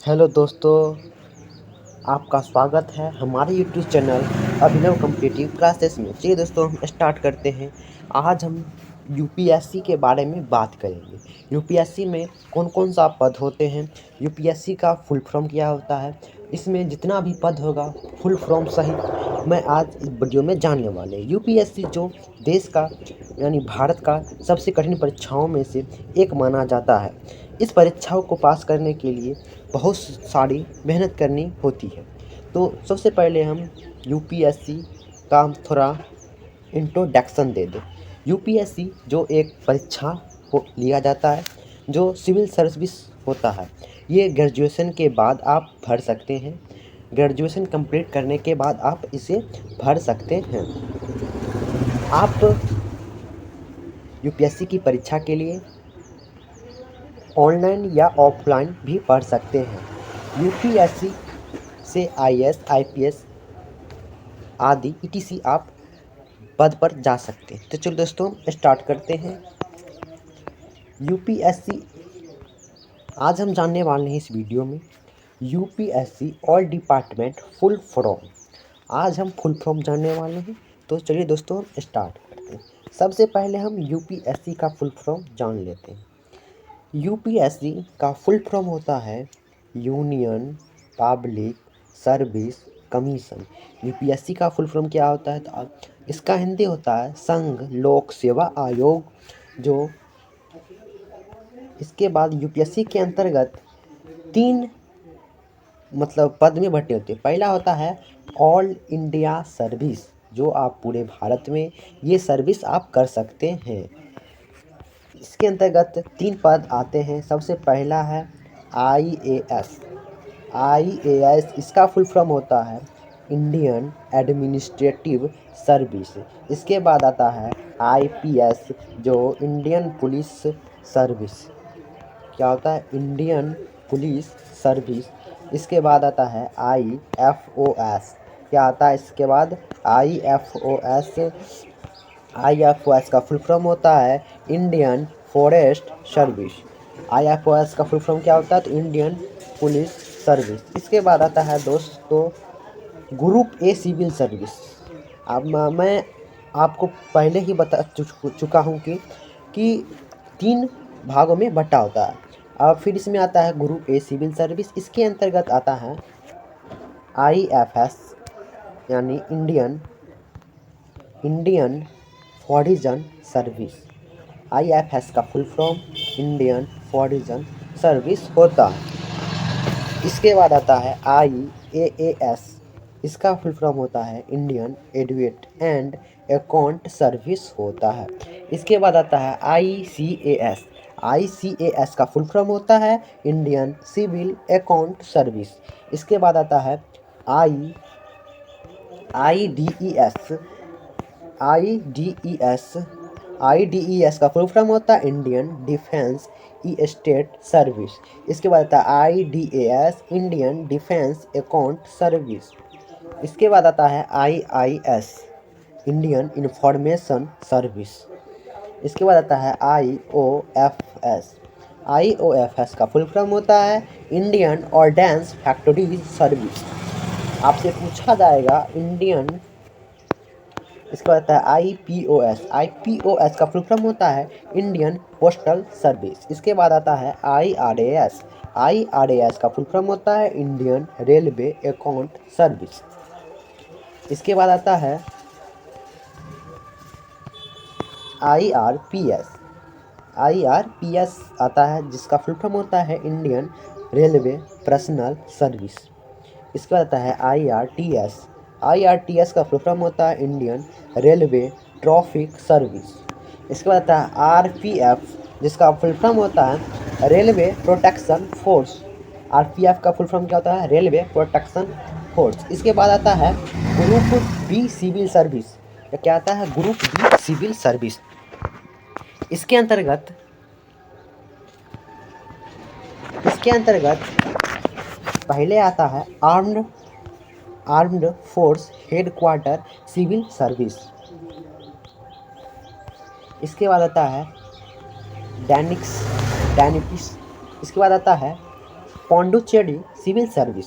Hello दोस्तों, आपका स्वागत है हमारे यूट्यूब चैनल अभिनव कॉम्पिटिटिव क्लासेस में। चलिए दोस्तों, हम स्टार्ट करते हैं। आज हम यूपीएससी के बारे में बात करेंगे। यूपीएससी में कौन कौन सा पद होते हैं, यूपीएससी का फुल फॉर्म क्या होता है, इसमें जितना भी पद होगा फुल फॉर्म सहित मैं आज इस वीडियो में जानने वाले हैं। यूपीएससी जो देश का यानी भारत का सबसे कठिन परीक्षाओं में से एक माना जाता है। इस परीक्षाओं को पास करने के लिए बहुत सारी मेहनत करनी होती है। तो सबसे पहले हम यूपीएससी का हम थोड़ा इंट्रोडक्शन दे दें। यूपीएससी जो एक परीक्षा को लिया जाता है, जो सिविल सर्विस होता है। ये ग्रेजुएशन के बाद आप भर सकते हैं। ग्रेजुएशन कंप्लीट करने के बाद आप इसे भर सकते हैं। आप यूपीएससी की परीक्षा के लिए ऑनलाइन या ऑफलाइन भी पढ़ सकते हैं। यूपीएससी से आईएएस, आईपीएस आदि ईटीसी आप पद पर जा सकते हैं। तो चलो दोस्तों, स्टार्ट करते हैं। यूपीएससी आज हम जानने वाले हैं इस वीडियो में UPSC all department full form. आज हम फुल फॉर्म जानने वाले हैं। तो चलिए दोस्तों, हम स्टार्ट करते हैं। सबसे पहले हम यूपीएससी का फुल फॉर्म जान लेते हैं। यूपीएससी का फुल फॉर्म होता है union public service commission. UPSC का फुल फॉर्म क्या होता है? तो इसका हिंदी होता है संघ लोक सेवा आयोग। जो इसके बाद यूपीएससी के अंतर्गत तीन पद में भर्ती होती है। पहला होता है ऑल इंडिया सर्विस, जो आप पूरे भारत में ये सर्विस आप कर सकते हैं। इसके अंतर्गत तीन पद आते हैं। सबसे पहला है आईएएस। आईएएस इसका फुल फॉर्म होता है इंडियन एडमिनिस्ट्रेटिव सर्विस। इसके बाद आता है आईपीएस, जो इंडियन पुलिस सर्विस। क्या होता है? Indian police service. इसके बाद आता है आईएफओएस। क्या आता है इसके बाद? आईएफओएस। आईएफओएस का फुल फॉर्म होता है इंडियन फॉरेस्ट सर्विस। आईएफओएस का फुल फॉर्म क्या होता है? तो इंडियन पुलिस सर्विस। इसके बाद आता है दोस्तों ग्रुप ए सिविल सर्विस। अब मैं आपको पहले ही बता चुका हूँ कि तीन भागों में बटा होता है। अब फिर इसमें आता है ग्रुप ए सिविल सर्विस। इसके अंतर्गत आता है आईएफएस यानी इंडियन फॉरेन सर्विस। आईएफएस का full form Indian foreign service होता है। इसके बाद आता है आईएएस। इसका फुल फॉर्म होता है Indian advocate and account service होता है। इसके बाद आता है आईसीएएस। आईसीएएस का फुल फॉर्म होता है इंडियन सिविल अकाउंट सर्विस। इसके बाद आता है आईडीईएस। आईडीईएस का फुल फॉर्म होता है इंडियन डिफेंस स्टेट सर्विस। इसके बाद आता है आईडीएएस इंडियन डिफेंस अकाउंट सर्विस। इसके बाद आता है आईआईएस इंडियन इंफॉर्मेशन सर्विस। इसके बाद आता है आईओएफएस। आईओएफएस का फुल फॉर्म होता है इंडियन ऑर्डेंस फैक्ट्री सर्विस। आपसे पूछा जाएगा इंडियन। इसके बाद आता है आईपीओएस। आईपीओएस का फुल फॉर्म होता है इंडियन पोस्टल सर्विस। इसके बाद आता है आईआरएएस। आईआरएएस का फुल फॉर्म होता है इंडियन रेलवे अकाउंट सर्विस। इसके बाद आता है आईआरपीएस। आईआरपीएस आता है जिसका फुल फॉर्म होता है इंडियन रेलवे पर्सनल सर्विस। इसके बाद आता है आईआरटीएस। आईआरटीएस का फुल फॉर्म होता है इंडियन रेलवे ट्रैफिक सर्विस। इसके बाद आता है आरपीएफ, जिसका फुल फॉर्म होता है रेलवे प्रोटेक्शन फोर्स। आरपीएफ का फुल फॉर्म क्या होता है? Railway protection force. इसके बाद आता है ग्रुप बी सिविल सर्विस। क्या आता है? Group B civil service. इसके अंतर्गत पहले आता है armed force headquarter civil service. इसके बाद आता है डैनिक्स। इसके बाद आता है Pondicherry civil service,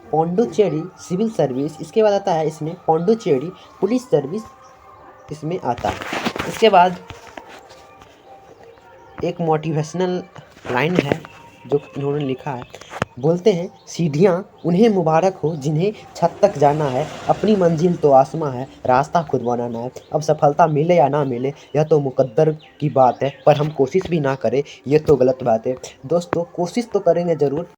Pondicherry civil service. इसके बाद आता है इसमें पौंडुचेरी पुलिस सर्विस, इसमें आता है। इसके बाद एक मोटिवेशनल लाइन है जो इन्होंने लिखा है, बोलते हैं सीढ़ियाँ उन्हें मुबारक हो जिन्हें छत तक जाना है, अपनी मंजिल तो आसमां है, रास्ता खुद बनाना है। अब सफलता मिले या ना मिले यह तो मुकद्दर की बात है, पर हम कोशिश भी ना करें ये तो गलत बात है। दोस्तों कोशिश तो करेंगे ज़रूर।